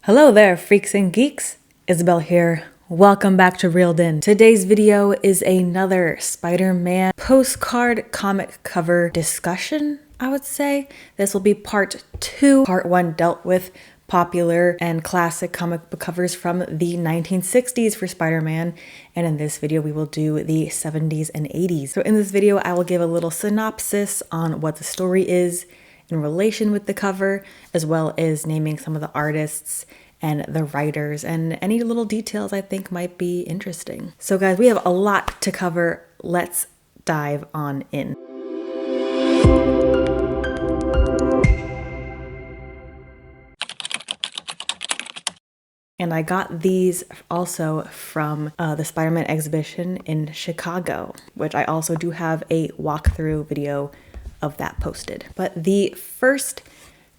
Hello there, freaks and geeks. Isabel here. Welcome back to Reeled In. Today's video is another Spider-Man postcard comic cover discussion, I would say. This will be part 2. Part 1 dealt with popular and classic comic book covers from the 1960s for Spider-Man, and in this video we will do the 70s and 80s. So in this video I will give a little synopsis on what the story is in relation with the cover, as well as naming some of the artists and the writers and any little details I think might be interesting. So guys, we have a lot to cover. Let's dive on in. And I got these also from the Spider-Man exhibition in Chicago, which I also do have a walkthrough video of that posted. But the first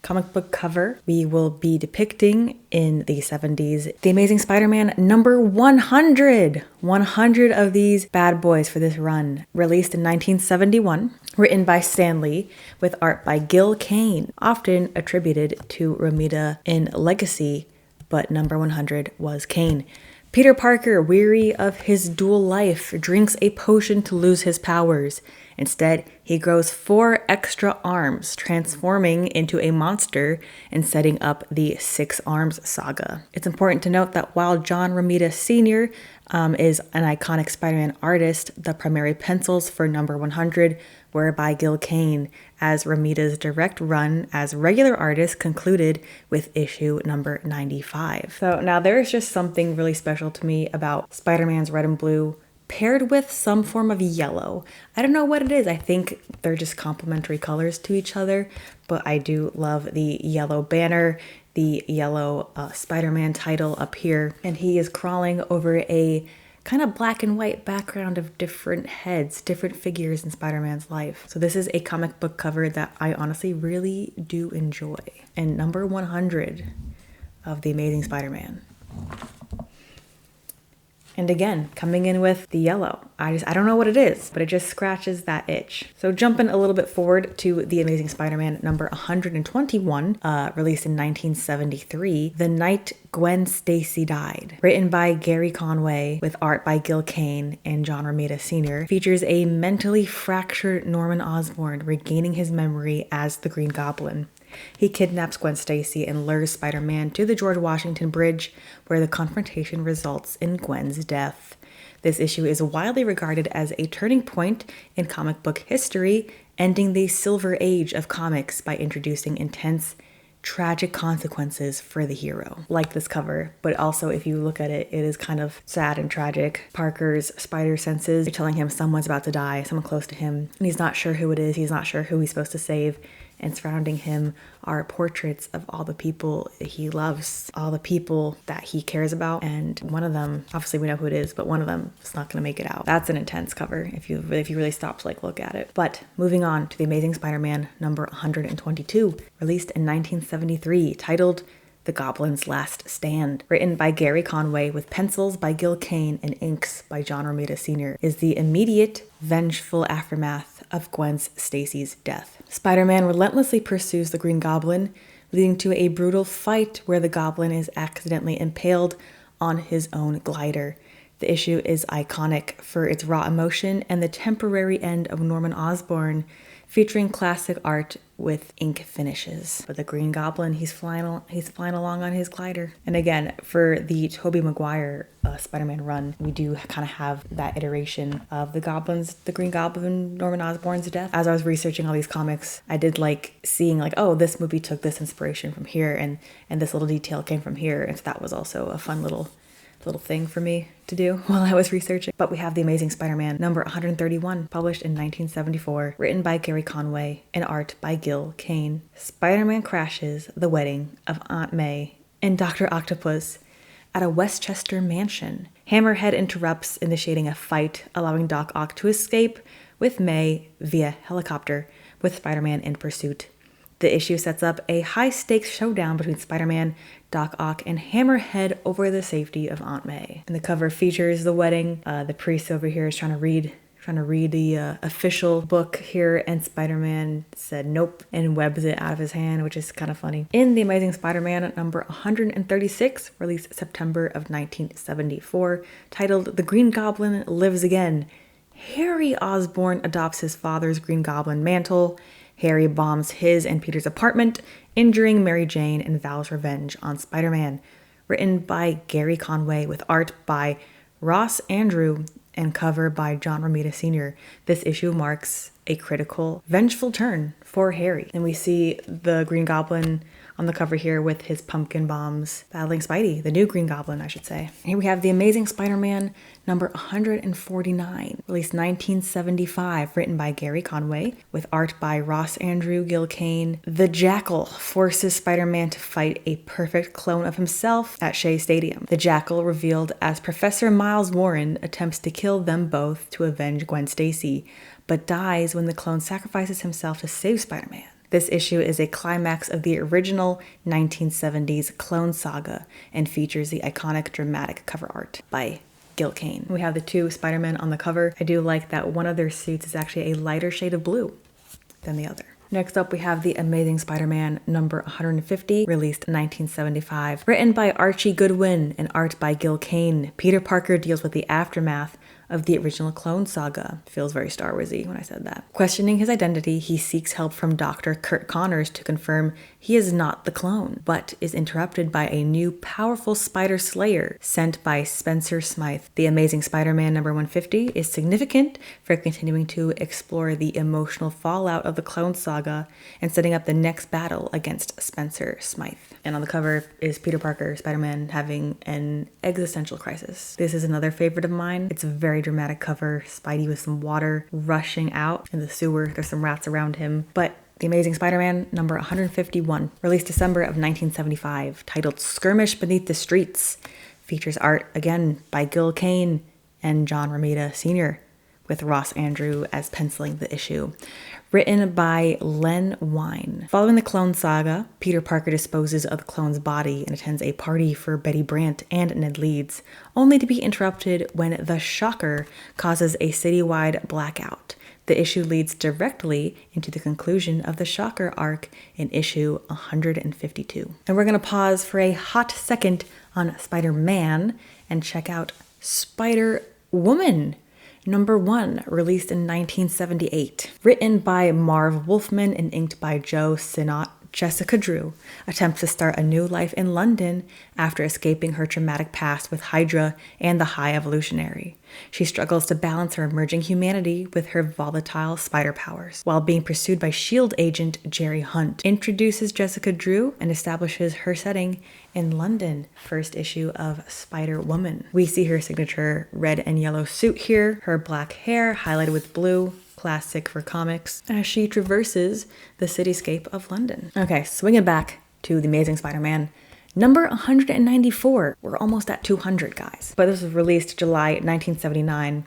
comic book cover we will be depicting in the 70s, The Amazing Spider-Man number 100. 100 of these bad boys for this run. Released in 1971, written by Stan Lee, with art by Gil Kane, often attributed to Romita in Legacy, but number 100 was Kane. Peter Parker, weary of his dual life, drinks a potion to lose his powers. Instead, he grows 4 extra arms, transforming into a monster and setting up the Six Arms saga. It's important to note that while John Romita Sr. Is an iconic Spider-Man artist, the primary pencils for number 100 were by Gil Kane, as Romita's direct run as regular artist concluded with issue number 95. So now there's just something really special to me about Spider-Man's red and blue paired with some form of yellow. I don't know what it is. I think they're just complementary colors to each other, but I do love the yellow banner, the yellow Spider-Man title up here, and he is crawling over a kind of black and white background of different heads, different figures in Spider-Man's life. So this is a comic book cover that I honestly really do enjoy. And number 100 of The Amazing Spider-Man. And again, coming in with the yellow. I don't know what it is, but it just scratches that itch. So jumping a little bit forward to The Amazing Spider-Man number 121, released in 1973, The Night Gwen Stacy Died. Written by Gary Conway with art by Gil Kane and John Romita Sr. Features a mentally fractured Norman Osborn regaining his memory as the Green Goblin. He kidnaps Gwen Stacy and lures Spider-Man to the George Washington Bridge, where the confrontation results in Gwen's death. This issue is widely regarded as a turning point in comic book history, ending the Silver Age of comics by introducing intense, tragic consequences for the hero. Like this cover, but also if you look at it, it is kind of sad and tragic. Parker's spider senses are telling him someone's about to die, someone close to him, and he's not sure who it is, he's not sure who he's supposed to save. And surrounding him are portraits of all the people he loves, all the people that he cares about. And one of them, obviously we know who it is, but one of them is not going to make it out. That's an intense cover if you really stop to look at it. But moving on to The Amazing Spider-Man number 122, released in 1973, titled The Goblin's Last Stand. Written by Gary Conway with pencils by Gil Kane and inks by John Romita Sr. is the immediate, vengeful aftermath of Gwen Stacy's death. Spider-Man relentlessly pursues the Green Goblin, leading to a brutal fight where the Goblin is accidentally impaled on his own glider. The issue is iconic for its raw emotion and the temporary end of Norman Osborn, featuring classic art with ink finishes. But the Green Goblin, he's flying along on his glider. And again, for the Tobey Maguire Spider-Man run, we do kind of have that iteration of the Green Goblin, Norman Osborn's death. As I was researching all these comics, I did like seeing like, oh, this movie took this inspiration from here, and this little detail came from here. And so that was also a fun little thing for me to do while I was researching. But we have The Amazing Spider-Man number 131, published in 1974, written by Gary Conway and art by Gil Kane. Spider-Man crashes the wedding of Aunt May and Dr. Octopus at a Westchester mansion. Hammerhead interrupts, initiating a fight, allowing Doc Ock to escape with May via helicopter, with Spider-Man in pursuit. The issue sets up a high-stakes showdown between Spider-Man, Doc Ock, and Hammerhead over the safety of Aunt May. And the cover features the wedding. The priest over here is trying to read Trying to read the official book here, and Spider-Man said nope and webs it out of his hand, which is kind of funny. In The Amazing Spider-Man number 136, released September of 1974, titled The Green Goblin Lives Again, Harry Osborn adopts his father's Green Goblin mantle. Harry bombs his and Peter's apartment, injuring Mary Jane, and vows revenge on Spider-Man. Written by Gary Conway with art by Ross Andrew and cover by John Romita Sr. This issue marks a critical, vengeful turn for Harry. And we see the Green Goblin on the cover here with his pumpkin bombs battling Spidey, the new Green Goblin, I should say. Here we have The Amazing Spider-Man number 149, released 1975, written by Gary Conway, with art by Ross Andrew, Gil Kane. The Jackal forces Spider-Man to fight a perfect clone of himself at Shea Stadium. The Jackal, revealed as Professor Miles Warren, attempts to kill them both to avenge Gwen Stacy, but dies when the clone sacrifices himself to save Spider-Man. This issue is a climax of the original 1970s Clone Saga and features the iconic dramatic cover art by Gil Kane. We have the two Spider-Men on the cover. I do like that one of their suits is actually a lighter shade of blue than the other. Next up, we have The Amazing Spider-Man number 150, released 1975. Written by Archie Goodwin and art by Gil Kane, Peter Parker deals with the aftermath of the original Clone Saga. Feels very Star Wars-y when I said that. Questioning his identity, he seeks help from Dr. Kurt Connors to confirm he is not the clone, but is interrupted by a new powerful spider slayer sent by Spencer Smythe. The Amazing Spider-Man number 150 is significant for continuing to explore the emotional fallout of the Clone Saga and setting up the next battle against Spencer Smythe. And on the cover is Peter Parker, Spider-Man, having an existential crisis. This is another favorite of mine. It's a very dramatic cover. Spidey with some water rushing out in the sewer. There's some rats around him. But The Amazing Spider-Man number 151, released December of 1975, titled Skirmish Beneath the Streets, features art again by Gil Kane and John Romita Sr., with Ross Andrew as penciling the issue. Written by Len Wein. Following the Clone Saga, Peter Parker disposes of the clone's body and attends a party for Betty Brant and Ned Leeds, only to be interrupted when the Shocker causes a citywide blackout. The issue leads directly into the conclusion of the Shocker arc in issue 152. And we're going to pause for a hot second on Spider-Man and check out Spider-Woman number 1, released in 1978. Written by Marv Wolfman and inked by Joe Sinnott, Jessica Drew attempts to start a new life in London after escaping her traumatic past with Hydra and the High Evolutionary. She struggles to balance her emerging humanity with her volatile spider powers, while being pursued by S.H.I.E.L.D. agent Jerry Hunt. Introduces Jessica Drew and establishes her setting in London. First issue of Spider-Woman. We see her signature red and yellow suit here, her black hair highlighted with blue, classic for comics, as she traverses the cityscape of London. Okay, swinging back to The Amazing Spider-Man number 194. We're almost at 200, guys. But this was released July 1979.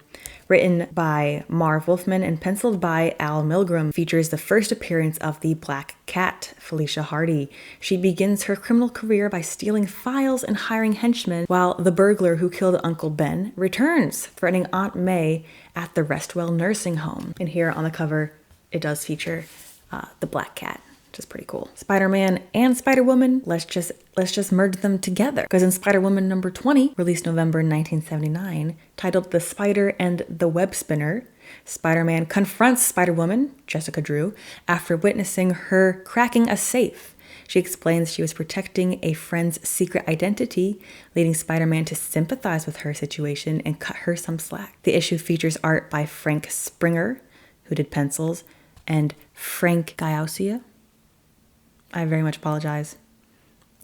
Written by Marv Wolfman and penciled by Al Milgrom, features the first appearance of the Black Cat, Felicia Hardy. She begins her criminal career by stealing files and hiring henchmen, while the burglar who killed Uncle Ben returns, threatening Aunt May at the Restwell nursing home. And here on the cover, it does feature the Black Cat, which is pretty cool. Spider-Man and Spider-Woman, let's just merge them together. Because in Spider-Woman number 20, released November 1979, titled The Spider and the Web Spinner, Spider-Man confronts Spider-Woman, Jessica Drew, after witnessing her cracking a safe. She explains she was protecting a friend's secret identity, leading Spider-Man to sympathize with her situation and cut her some slack. The issue features art by Frank Springer, who did pencils, and Frank Giausia. I very much apologize.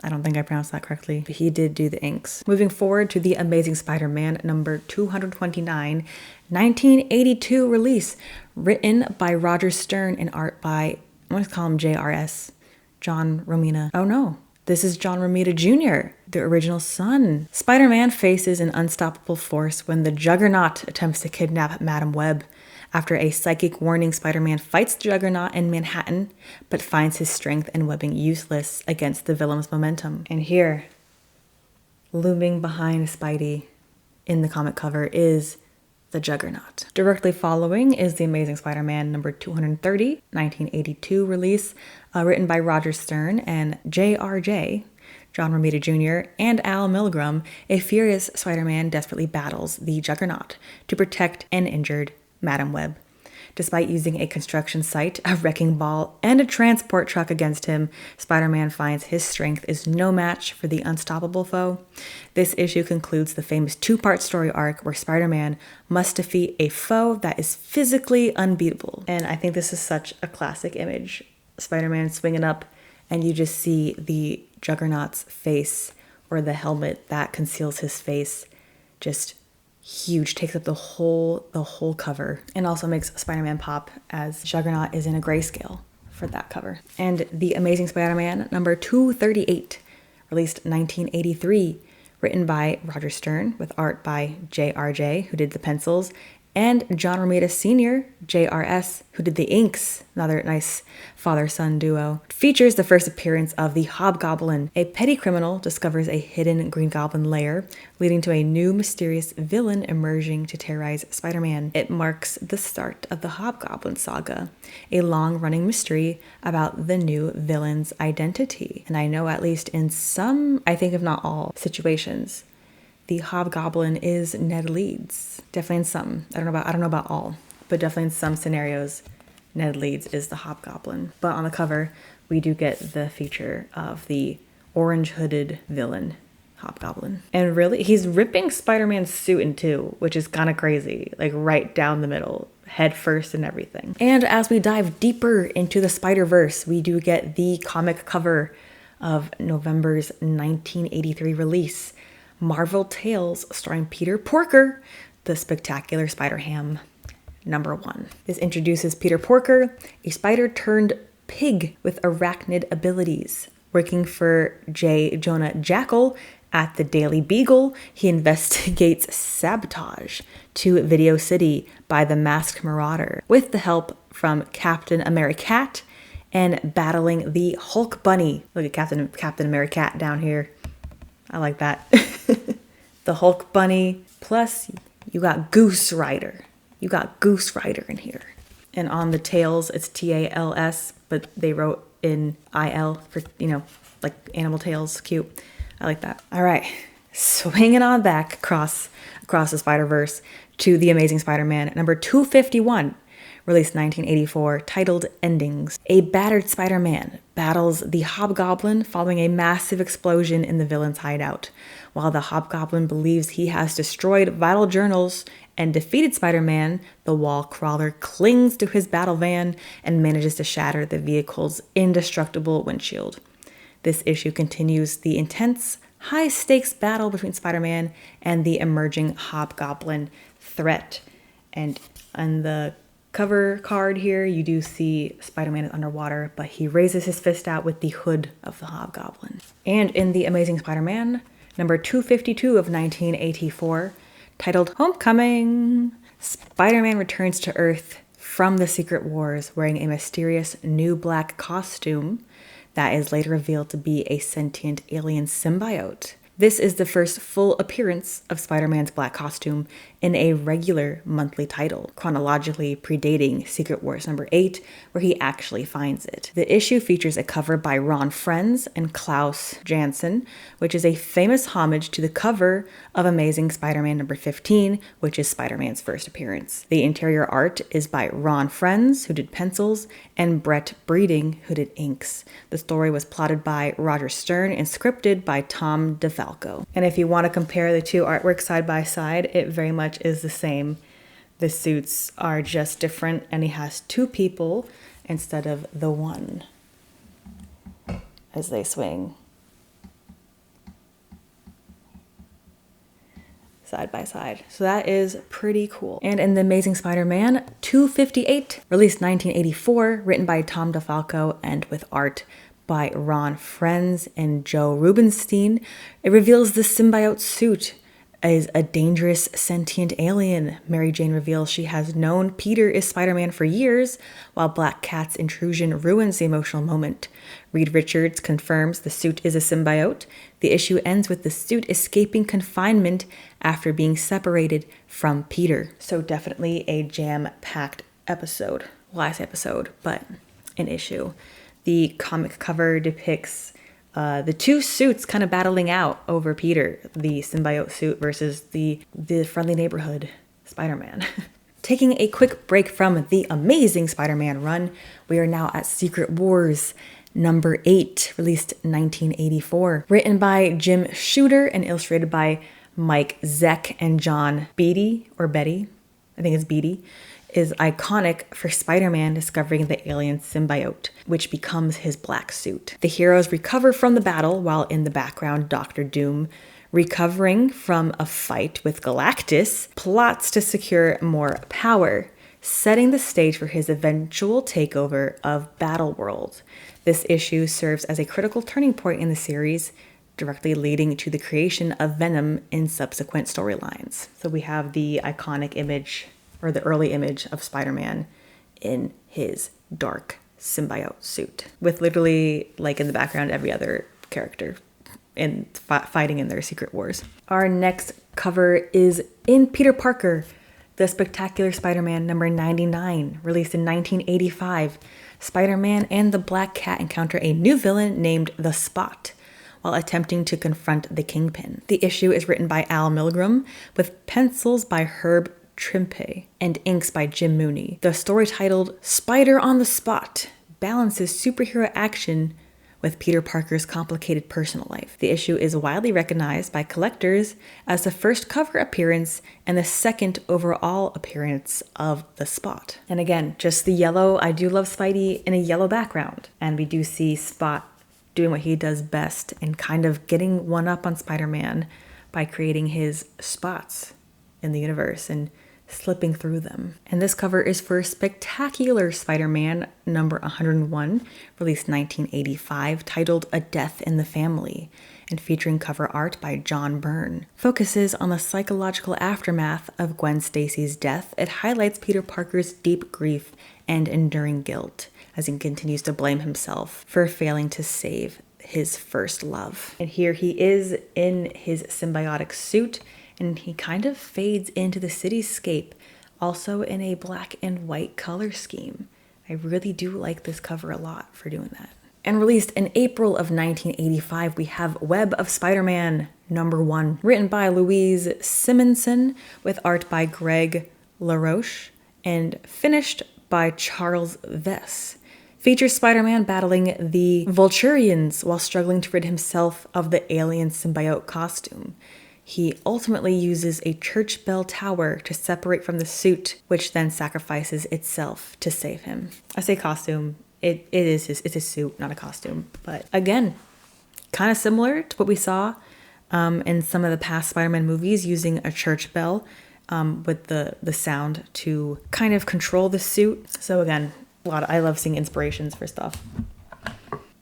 I don't think I pronounced that correctly, but he did do the inks. Moving forward to The Amazing Spider-Man number 229, 1982 release, written by Roger Stern and art by, I'm going to call him JRS, John Romita. Oh no, this is John Romita Jr., the original son. Spider-Man faces an unstoppable force when the Juggernaut attempts to kidnap Madam Web. After a psychic warning, Spider-Man fights the Juggernaut in Manhattan, but finds his strength and webbing useless against the villain's momentum. And here, looming behind Spidey in the comic cover, is the Juggernaut. Directly following is The Amazing Spider-Man number 230, 1982 release, written by Roger Stern and JRJ, John Romita Jr., and Al Milgrom. A furious Spider-Man desperately battles the Juggernaut to protect an injured Madam Web. Despite using a construction site, a wrecking ball, and a transport truck against him, Spider-Man finds his strength is no match for the unstoppable foe. This issue concludes the famous two-part story arc where Spider-Man must defeat a foe that is physically unbeatable. And I think this is such a classic image. Spider-Man swinging up, and you just see the Juggernaut's face, or the helmet that conceals his face, just huge, takes up the whole cover, and also makes Spider-Man pop as Juggernaut is in a grayscale for that cover. And The Amazing Spider-Man number 238, released 1983, written by Roger Stern with art by JRJ, who did the pencils, and John Romita Sr., JRS, who did the inks, another nice father-son duo. It features the first appearance of the Hobgoblin. A petty criminal discovers a hidden Green Goblin lair, leading to a new mysterious villain emerging to terrorize Spider-Man. It marks the start of the Hobgoblin saga, a long-running mystery about the new villain's identity. And I know at least in some, I think if not all, situations, the Hobgoblin is Ned Leeds. Definitely in some. I don't know about all, but definitely in some scenarios, Ned Leeds is the Hobgoblin. But on the cover, we do get the feature of the orange hooded villain, Hobgoblin. And really, he's ripping Spider-Man's suit in two, which is kind of crazy, like right down the middle, head first and everything. And as we dive deeper into the Spider-Verse, we do get the comic cover of November's 1983 release, Marvel Tales, starring Peter Porker, the Spectacular Spider-Ham number 1. This introduces Peter Porker, a spider turned pig with arachnid abilities. Working for J. Jonah Jackle at the Daily Beagle, he investigates sabotage to Video City by the Masked Marauder with the help from Captain Americat and battling the Hulk Bunny. Look at Captain Americat down here. I like that. The Hulk Bunny, plus you got Goose Rider. You got Goose Rider in here. And on the tails, it's TALS, but they wrote in IL for, like animal tails. Cute. I like that. All right. Swinging on back across the Spider-Verse to The Amazing Spider-Man number 251, released 1984, titled Endings. A battered Spider-Man battles the Hobgoblin following a massive explosion in the villain's hideout. While the Hobgoblin believes he has destroyed vital journals and defeated Spider-Man, the wall crawler clings to his battle van and manages to shatter the vehicle's indestructible windshield. This issue continues the intense, high-stakes battle between Spider-Man and the emerging Hobgoblin threat. And on the cover card here, you do see Spider-Man is underwater, but he raises his fist out with the hood of the Hobgoblin. And in The Amazing Spider-Man, number 252 of 1984, titled Homecoming, Spider-Man returns to Earth from the Secret Wars wearing a mysterious new black costume that is later revealed to be a sentient alien symbiote. This is the first full appearance of Spider-Man's black costume in a regular monthly title, chronologically predating Secret Wars number 8, where he actually finds it. The issue features a cover by Ron Frenz and Klaus Janson, which is a famous homage to the cover of Amazing Spider-Man number 15, which is Spider-Man's first appearance. The interior art is by Ron Frenz, who did pencils, and Brett Breeding, who did inks. The story was plotted by Roger Stern and scripted by Tom DeFalco. And if you want to compare the two artworks side by side, it very much is the same. The suits are just different, and he has two people instead of the one as they swing side by side. So that is pretty cool. And in The Amazing Spider-Man 258, released 1984, written by Tom DeFalco and with art by Ron Frenz and Joe Rubinstein, it reveals the symbiote suit is a dangerous sentient alien. Mary Jane reveals she has known Peter is Spider-Man for years, while Black Cat's intrusion ruins the emotional moment. Reed Richards confirms the suit is a symbiote. The issue ends with the suit escaping confinement after being separated from Peter. So definitely a jam-packed episode. Well, I say episode, but an issue. The comic cover depicts the two suits kind of battling out over Peter, the symbiote suit versus the friendly neighborhood Spider-Man. Taking a quick break from the Amazing Spider-Man run, we are now at Secret Wars number 8, released 1984. Written by Jim Shooter and illustrated by Mike Zeck and John Beatty, or Betty, I think it's Beatty, is iconic for Spider-Man discovering the alien symbiote, which becomes his black suit. The heroes recover from the battle, while in the background, Doctor Doom, recovering from a fight with Galactus, plots to secure more power, setting the stage for his eventual takeover of Battleworld. This issue serves as a critical turning point in the series, directly leading to the creation of Venom in subsequent storylines. So we have the iconic image, or the early image of Spider-Man in his dark symbiote suit, with literally, like in the background, every other character in fighting in their secret wars. Our next cover is in Peter Parker, The Spectacular Spider-Man number 99, released in 1985. Spider-Man and the Black Cat encounter a new villain named The Spot while attempting to confront the Kingpin. The issue is written by Al Milgrom, with pencils by Herb Trimpe and inks by Jim Mooney. The story, titled Spider on the Spot, balances superhero action with Peter Parker's complicated personal life. The issue is widely recognized by collectors as the first cover appearance and the second overall appearance of the Spot. And again, just the yellow. I do love Spidey in a yellow background. And we do see Spot doing what he does best and kind of getting one up on Spider-Man by creating his spots in the universe and slipping through them. And this cover is for Spectacular Spider-Man number 101, released 1985, titled A Death in the Family, and featuring cover art by John Byrne. Focuses on the psychological aftermath of Gwen Stacy's death. It highlights Peter Parker's deep grief and enduring guilt as he continues to blame himself for failing to save his first love. And here he is in his symbiotic suit, and he kind of fades into the cityscape, also in a black and white color scheme. I really do like this cover a lot for doing that. And released in April of 1985, we have Web of Spider-Man number 1, written by Louise Simonson, with art by Greg LaRoche, and finished by Charles Vess. Features Spider-Man battling the Vulturians while struggling to rid himself of the alien symbiote costume. He ultimately uses a church bell tower to separate from the suit, which then sacrifices itself to save him. I say costume, it's a suit, not a costume. But again, kind of similar to what we saw in some of the past Spider-Man movies, using a church bell with the sound to kind of control the suit. So again, I love seeing inspirations for stuff.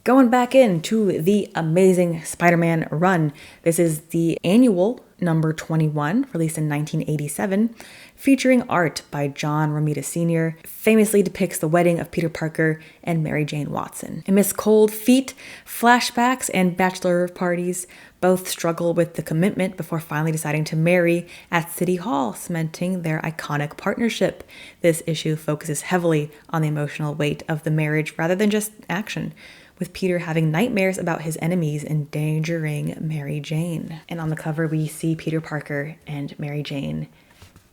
Going back into the Amazing Spider-Man run, this is the annual number 21, released in 1987, featuring art by John Romita Sr., famously depicts the wedding of Peter Parker and Mary Jane Watson. Amidst cold feet, flashbacks, and bachelor parties, both struggle with the commitment before finally deciding to marry at City Hall, cementing their iconic partnership. This issue focuses heavily on the emotional weight of the marriage rather than just action, with Peter having nightmares about his enemies endangering Mary Jane. And on the cover, we see Peter Parker and Mary Jane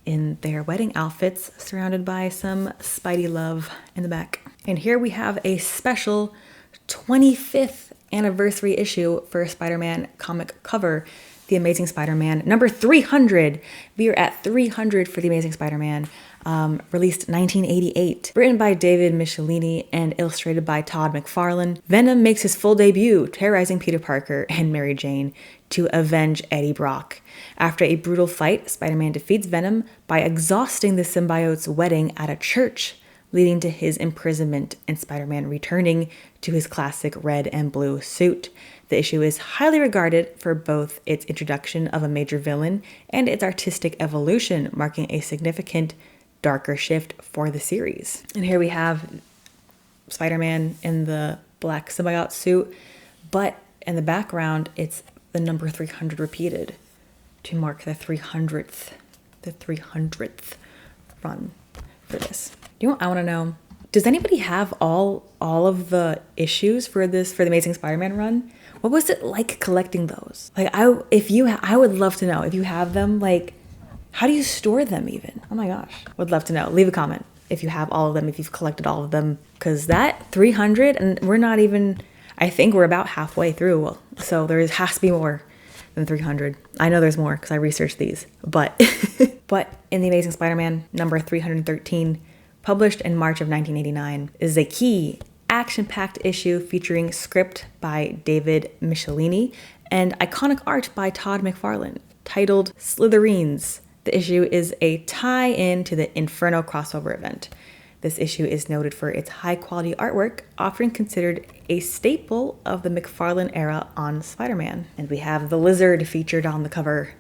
in their wedding outfits, surrounded by some Spidey love in the back. And here we have a special 25th anniversary issue for a Spider-Man comic cover, The Amazing Spider-Man number 300. We are at 300 for The Amazing Spider-Man. Released 1988, written by David Michelini and illustrated by Todd McFarlane. Venom makes his full debut, terrorizing Peter Parker and Mary Jane to avenge Eddie Brock. After a brutal fight, Spider-Man defeats Venom by exhausting the symbiote's wedding at a church, leading to his imprisonment and Spider-Man returning to his classic red and blue suit. The issue is highly regarded for both its introduction of a major villain and its artistic evolution, marking a significant darker shift for the series. And here we have Spider-Man in the black symbiote suit, but in the background, it's the number 300 repeated to mark the 300th run for this. You know what I want to know? Does anybody have all of the issues for the Amazing Spider-Man run? What was it like collecting those? Like, I would love to know if you have them. Like, how do you store them even? Oh my gosh, would love to know. Leave a comment if you have all of them, if you've collected all of them, because that 300, and we're not even, I think we're about halfway through. So there has to be more than 300. I know there's more because I researched these, but in The Amazing Spider-Man number 313, published in March of 1989, is a key action-packed issue featuring script by David Michelinie and iconic art by Todd McFarlane, titled Slytherins. The issue is a tie-in to the Inferno crossover event. This issue is noted for its high-quality artwork, often considered a staple of the McFarlane era on Spider-Man. And we have the lizard featured on the cover,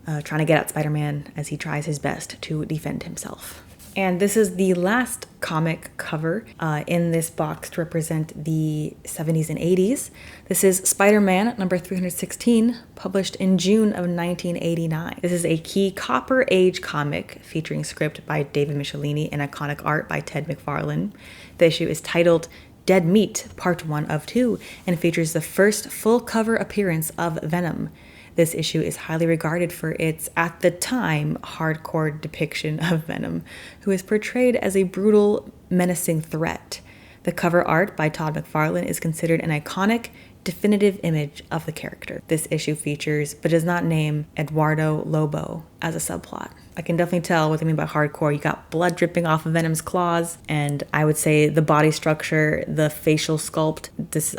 trying to get at Spider-Man as he tries his best to defend himself. And this is the last comic cover in this box to represent the 70s and 80s. This is Spider-Man number 316, published in June of 1989. This is a key Copper Age comic featuring script by David Michelinie and iconic art by Ted McFarlane. The issue is titled Dead Meat, Part 1 of 2, and features the first full cover appearance of Venom. This issue is highly regarded for its, at the time, hardcore depiction of Venom, who is portrayed as a brutal, menacing threat. The cover art by Todd McFarlane is considered an iconic, definitive image of the character. This issue features, but does not name, Eduardo Lobo as a subplot. I can definitely tell what they mean by hardcore. You got blood dripping off of Venom's claws, and I would say the body structure, the facial sculpt,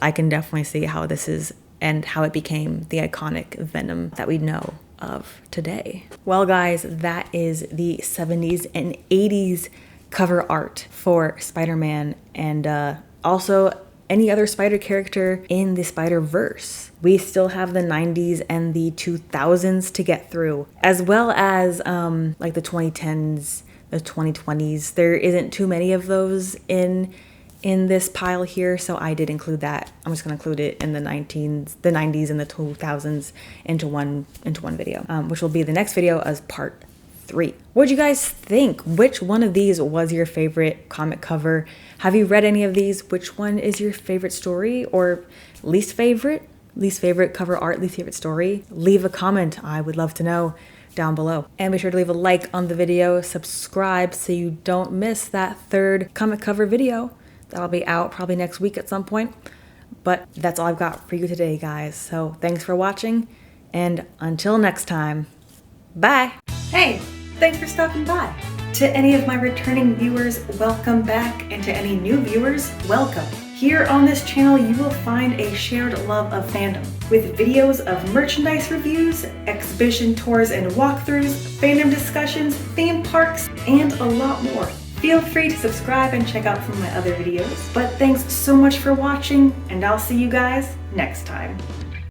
I can definitely see how this is and how it became the iconic Venom that we know of today. Well, guys, that is the 70s and 80s cover art for Spider-Man, and also any other Spider character in the Spider-Verse. We still have the 90s and the 2000s to get through, as well as like the 2010s, the 2020s. There isn't too many of those in this pile here, so I did include that. I'm just gonna include it in the 90s and the 2000s into one video, which will be the next video as part 3. What'd you guys think? Which one of these was your favorite comic cover? Have you read any of these? Which one is your favorite story or least favorite? Least favorite cover art, least favorite story? Leave a comment. I would love to know down below. And be sure to leave a like on the video, subscribe so you don't miss that 3rd comic cover video. That'll be out probably next week at some point. But that's all I've got for you today, guys. So thanks for watching, and until next time, bye. Hey, thanks for stopping by. To any of my returning viewers, welcome back. And to any new viewers, welcome. Here on this channel, you will find a shared love of fandom, with videos of merchandise reviews, exhibition tours and walkthroughs, fandom discussions, theme parks, and a lot more. Feel free to subscribe and check out some of my other videos. But thanks so much for watching, and I'll see you guys next time.